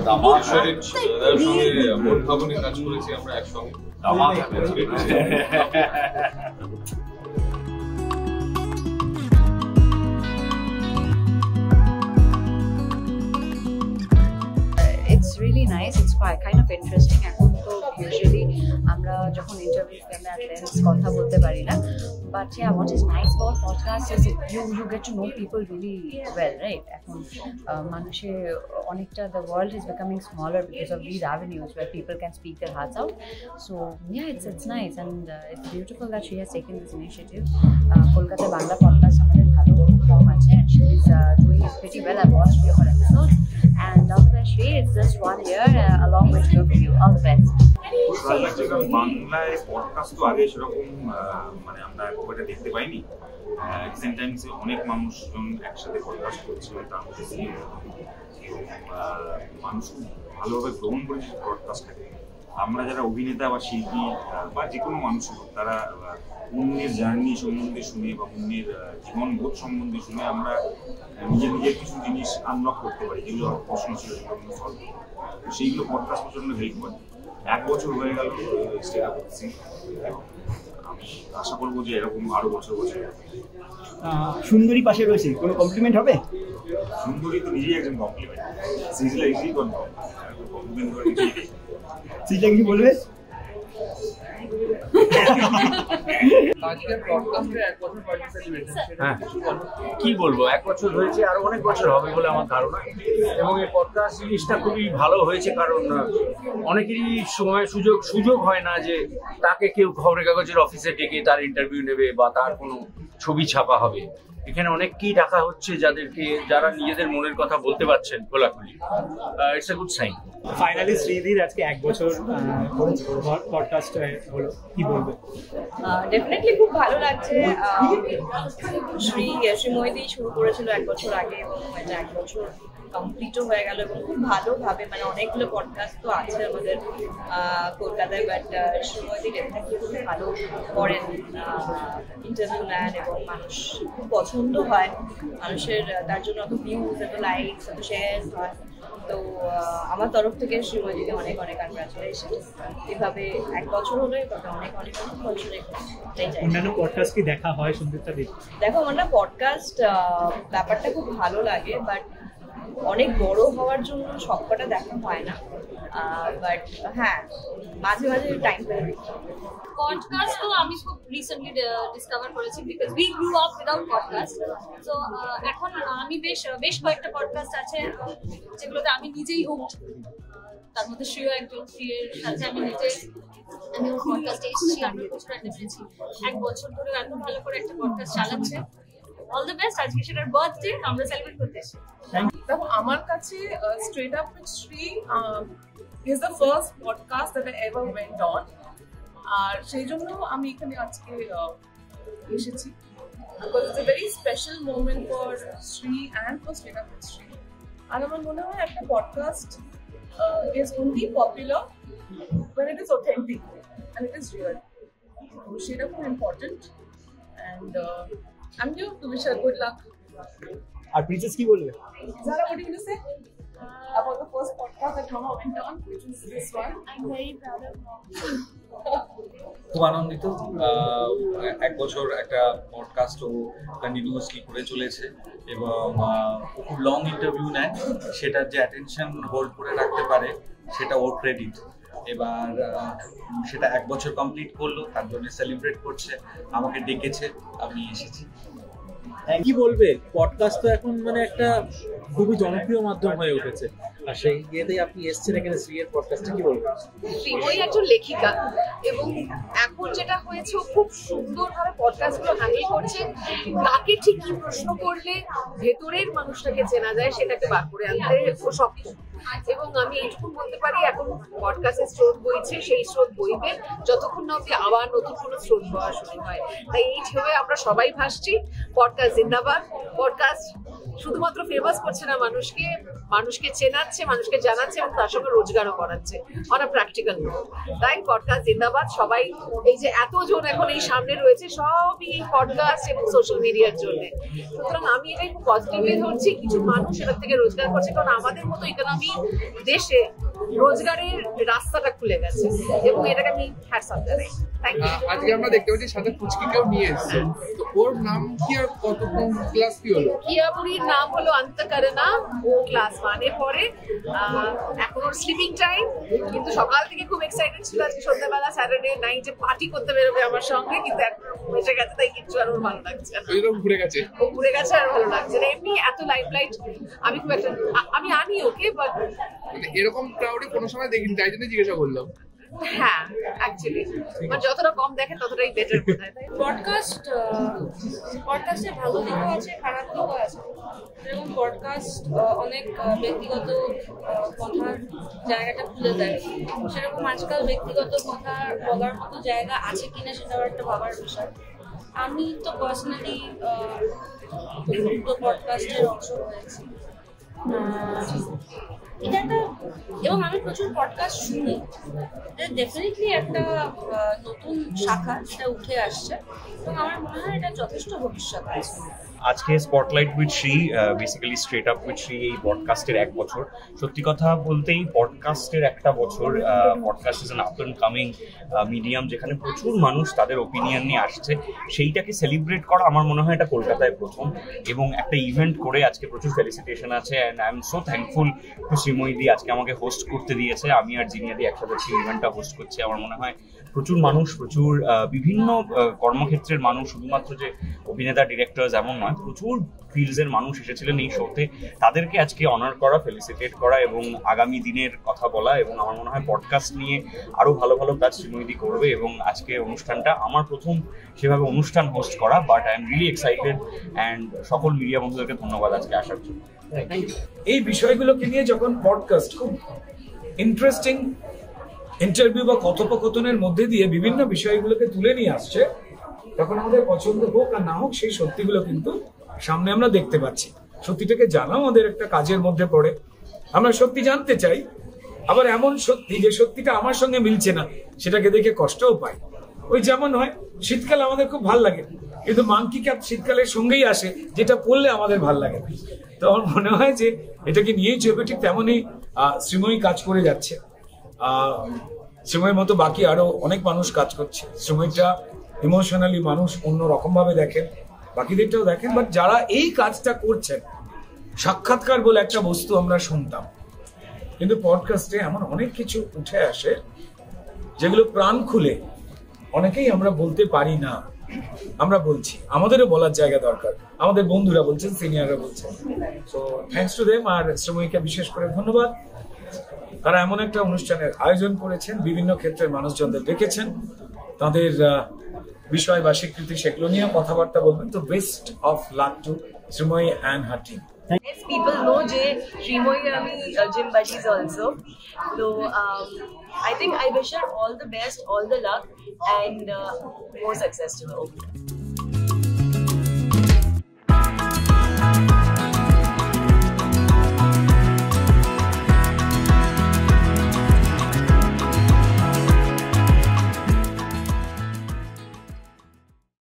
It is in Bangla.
দামাক শরীর দাদার সঙ্গে মন ভাবনে কাজ করেছি আমরা একসঙ্গে। দামাক It's really nice. It's quite kind of interesting. এখন তো usually আমরা যখন interview করলে at length কথা বলতে পারি না, but yeah, what is nice about podcast is you get to know people really well, right? এখন মানুষের অনেকটা the world is becoming smaller because of these avenues where people can speak their hearts out. So yeah, it's nice and it's beautiful that she has taken this initiative. Kolkata Bangla podcast আমাদের ভালো ফর্ম আছে and she is doing it pretty well. I've watched few of her episodes. And all the best, Shri. It's just 1 year along with you. All the best. বাংলায় পডকাস্ট তো আগে সেরকম মানে আমরা খুব একটা দেখতে পাইনি। রিসেন্ট টাইমসে অনেক মানুষজন একসাথে পডকাস্ট করছে, তার মধ্যে মানুষ খুব ভালোভাবে গ্রহণ করেছে পডকাস্টটাকে। আমরা যারা অভিনেতা বা শিল্পী বা যে কোনো মানুষ হোক, তারা অন্যের জার্নি সম্বন্ধে শুনে বা অন্যের জীবনবোধ সম্বন্ধে শুনে আমরা নিজের কিছু জিনিস আনলক করতে পারি, যেগুলো প্রশ্ন ছিল সেগুলো সলভ করতে পারি। সেইগুলো পডকাস্ট প্রচন্ড হেল্প করে। 1 বছর হয়ে গেল স্টেটা করছি, আমি আশা করবো যে এরকম আরো বছর। সুন্দরী পাশে রয়েছে, কোনো কমপ্লিমেন্ট হবে? সুন্দরী তো নিজেই একজন কমপ্লিমেন্ট, সিজলা ইজি কমপ্লিমেন্ট করে নিজেই। সিজলা কি বলবে? কি বলবো, 1 বছর হয়েছে, আরো অনেক বছর হবে বলে আমার ধারণা। এবং এই পডকাস্ট জিনিসটা খুবই ভালো হয়েছে, কারণ অনেকেরই সময় সুযোগ হয় না যে তাকে কেউ খবরের কাগজের অফিসে ডেকে তার ইন্টারভিউ নেবে বা তার কোনো ছবি ছাপা হবে। এখানে অনেককেই ডাকা হচ্ছে যারা নিজেদের মনের কথা বলতে পারছেন খোলাখুলি। It's a good sign. Finally শ্রীদির আজকে 1 বছর পডকাস্ট হলো, কি বলবে? ডেফিনেটলি খুব ভালো লাগছে। শ্রীময়দি শুরু করেছিল 1 বছর আগে এবং এটা 1 বছর কমপ্লিটও হয়ে গেল এবং খুব ভালোভাবে, মানে অনেকগুলো পডকাস্ট তো আছে আমাদের কলকাতায়, বাট শ্রীময়দি ডেফিনেটলি খুব ভালো করেন, ইন্টারভিউ নেন এবং মানুষ খুব পছন্দ হয় মানুষের, তার জন্য এত ভিউজ, এত লাইকস, এত শেয়ার্স হয়। তো আমার তরফ থেকে শ্রীময়দিকে অনেক অনেক কনগ্রাচুলেশন। এভাবে 1 বছর হলো, তবে অনেক অনেক অনেক বছরে অন্যান্য পডকাস্ট কি দেখা হয়? সুন্দরতা দেখো, আমার না পডকাস্ট ব্যাপারটা খুব ভালো লাগে, বাট অনেক বড় হওয়ার জন্য সবকটা দেখা হয় না, বাট হ্যাঁ মাঝে মাঝে টাইম পেলে। পডকাস্ট তো আমি খুব রিসেন্টলি ডিসকভার করেছি, because we grew up without podcast. So এখন আমি বেশ কয়েকটা পডকাস্ট আছে যেগুলোতে আমি নিজেই হুকড, তার মধ্যে শ্রীও একজন। শ্রীয়ের সাথে আমি ওর পডকাস্টে এসেছি, আমরা প্রচুর আড্ডা পেয়েছি। 1 বছর ধরে এত ভালো করে একটা পডকাস্ট চালাচ্ছে। All the best. আজকে সেটার বার্থডে, আমরা সেলিব্রেট করতে এসেছি। দেখো, আমার কাছে straight up with Sree is the first podcast that I ever went on, আর সেই জন্য আমি এখানে আজকে এসেছি, because it's a very special moment for Sree and for straight up with Sree. আর আমার মনে হয় একটা podcast is only popular when it is authentic and it is real. So সেটা খুব important, and I'm here to wish her good luck. আর প্রিন্সেস কি বলবে? Zara, what are you going to say about the first podcast that Mama went on, which is this one? I'm very proud of mom. খুব আনন্দিত। 1 বছর একটা পডকাস্ট ও কন্টিনিউয়াসলি করে চলেছে এবং খুব লং ইন্টারভিউ নেয়, সেটার যে অ্যাটেনশন হোল্ড করে রাখতে পারে সেটা ওর ক্রেডিট। এবার সেটা 1 বছর কমপ্লিট করলো, তার জন্য সেলিব্রেট করছে, আমাকে ডেকেছে, আমি এসেছি। কি বলবে, পডকাস্ট তো এখন মানে একটা খুবই জনপ্রিয় মাধ্যম হয়ে উঠেছে, আর সেই ইয়েতেই আপনি এসেছেন এখানে শ্রীয়ের পডকাস্টে, কি বলবেন? শ্রীময়ী একজন লেখিকা এবং এখন যেটা হয়েছে, ও খুব সুন্দরভাবে পডকাস্টগুলো হ্যান্ডেল করছে। কাকে ঠিক কি প্রশ্ন করলে ভেতরের মানুষটাকে চেনা যায় সেটাকে বার করে আনতে ও সক্ষম। এবং আমি এইটুকু বলতে পারি, এখন পডকাস্টের স্রোত বইছে, সেই স্রোত বইবে যতক্ষণ না অব্দি আবার নতুন কোনো স্রোত বওয়া শুরু হয়। তাই এই ঢেউয়ে আমরা সবাই ভাসছি। পডকাস্ট জিন্দাবাদ, পডকাস্ট শুধুমাত্র ফেমাস করছে না মানুষকে, মানুষকে চেনাচ্ছে, মানুষকে জানাচ্ছে এবং তার সঙ্গে রোজগারও করাচ্ছে অন আ প্র্যাকটিক্যাল নোট। তাই পডকাস্ট জিন্দাবাদ। সবাই এই যে এতজন এখন এই সামনে রয়েছে সবই এই পডকাস্ট এবং সোশ্যাল মিডিয়ার জন্য। সুতরাং আমি এটাই খুব পজিটিভলি ধরছি, কিছু মানুষ এটার থেকে রোজগার করছে, কারণ আমাদের মতো ইকোনমি দেশে রোজগারের রাস্তাটা খুলে গেছে এবং এটাকে আমি হ্যাটস অফ জানাই। Thank you. আজকে আমরা দেখতে পাচ্ছি সাথে পুচকিকেও নিয়ে এসেছে, তো ওর নাম কি আর কত ক্লাস কি হলো? কিয়াপুরীর নাম হলো অন্তকরণা, ও ক্লাস 1-এ পড়ে। এখন ওর স্লিপিং টাইম, কিন্তু সকাল থেকে খুব এক্সাইটেড ছিল আজকে সন্ধ্যাবেলা স্যাটারডে নাইটে পার্টি করতে বেরোবে আমার সঙ্গে, কিন্তু এখন এসে গেছে তাই কিচ্ছু আর ওর ভালো লাগছে না। ঘুরে গেছে, ও ঘুরে গেছে আর ভালো লাগছে না। এমনি এত লাইট আমি খুব একটা আমি আনি ওকে, বাট এরকম ক্রাউডে কোনো সময় দেখিনি, তাই জন্য জিজ্ঞাসা করলাম। হ্যাঁ অ্যাকচুয়ালি মানে যতটা কম দেখে ততটাই বেটার বোধহয়। পডকাস্টের ভালো দিকও আছে, খারাপ দিকও আছে। যেরকম পডকাস্ট অনেক ব্যক্তিগত কথার জায়গাটা খুলে দেয়, সেরকম আজকাল ব্যক্তিগত কথা বলার মতো জায়গা আছে কিনা সেটাও একটা ভাবার বিষয়। আমি তো পার্সোনালি দুটো পডকাস্টের অংশ হয়েছি, এটা একটা, এবং আমি প্রচুর পডকাস্ট শুনি। ডেফিনেটলি একটা নতুন শাখা যেটা উঠে আসছে এবং আমার মনে হয় এটা যথেষ্ট ভবিষ্যৎ আছে। আজকে spotlight with Shri, basically straight up with Shri, এই পডকাস্টের 1 বছর। সত্যি কথা বলতেই পডকাস্টের একটা বছর, podcast is an up and coming medium, যেখানে প্রচুর মানুষ তাদের ওপিনিয়ন নিয়ে আসছে, সেইটাকে সেলিব্রেট করা আমার মনে হয় এটা কলকাতায় প্রথম, এবং একটা ইভেন্ট করে আজকে প্রচুর ফেলিসিটেশন আছে। And I am so thankful to Srimoyee, আজকে আমাকে হোস্ট করতে দিয়েছে। আমি আর জিনিয়াদি একসাথে সেই ইভেন্টটা হোস্ট করছি। আমার মনে হয় প্রচুর মানুষ, প্রচুর বিভিন্ন কর্মক্ষেত্রের মানুষ, শুধুমাত্র যে অভিনেতা ডিরেক্টরস এমন নয়, প্রচুর ফিল্ডসের মানুষ এসেছিলেন এই শোতে। তাদেরকে আজকে অনার করা, ফেলিসিটেট করা এবং আগামী দিনের কথা বলা, এবং আমার মনে হয় পডকাস্ট নিয়ে আরও ভালো ভালো কাজ শ্রীময়ী করবে। এবং আজকের অনুষ্ঠানটা আমার প্রথম সেভাবে অনুষ্ঠান হোস্ট করা, but I am really excited. And সকল মিডিয়া বন্ধুদেরকে ধন্যবাদ আজকে আসার জন্য। এই বিষয়গুলোকে নিয়ে যখন পডকাস্ট খুব ইন্টারেস্টিং ইন্টারভিউ বা কথোপকথনের মধ্যে দিয়ে বিভিন্ন বিষয়গুলোকে তুলে নিয়ে আসছে, তখন আমাদের পছন্দ হোক আর না হোক সেই সত্যিগুলো কিন্তু সামনে আমরা দেখতে পাচ্ছি। সত্যিটাকে জানা আমাদের একটা কাজের মধ্যে পড়ে। আমরা সত্যি জানতে চাই, আবার এমন সত্যি যে সত্যিটা আমার সঙ্গে মিলছে না সেটাকে দেখে কষ্টও পাই। ওই যেমন হয় শীতকাল আমাদের খুব ভাল লাগে, কিন্তু মাংকি ক্যাপ শীতকালের সঙ্গেই আসে, যেটা পড়লে আমাদের ভাল লাগে না। তো আমার মনে হয় যে এটাকে নিয়েই চলবে, ঠিক তেমনই শ্রীময়ী কাজ করে যাচ্ছে। শ্রীময়ীর মতো বাকি আরো অনেক মানুষ কাজ করছে। শ্রীময়ীটা ইমোশনালি মানুষ অন্যরকম ভাবে দেখেন, বাকিদেরটাও দেখেন, বাট যারা এই কাজটা করছেন, সাক্ষাৎকার বলে একটা বস্তু আমরা শুনতাম, কিন্তু পডকাস্টে এমন অনেক কিছু উঠে আসে যেগুলো প্রাণ খুলে অনেকেই আমরা বলতে পারি না। আমরা বলছি, আমাদেরও বলার জায়গা দরকার। আমাদের বন্ধুরা বলছেন, সিনিয়ররা বলছেন। So thanks to them. আর শ্রীময়ীকে বিশেষ করে ধন্যবাদ, তারা এমন একটা অনুষ্ঠানের আয়োজন করেছেন, বিভিন্ন ক্ষেত্রের মানুষজনদের ডেকেছেন, তাদের বিষয় বা স্বীকৃতি সেগুলো নিয়ে কথাবার্তা বলবেন। তো best of luck to Srimoyee and her team. Yes, people know Jay, Shrimoy and gym buddies also. So I think I wish her all the best, all the luck, and more success to her.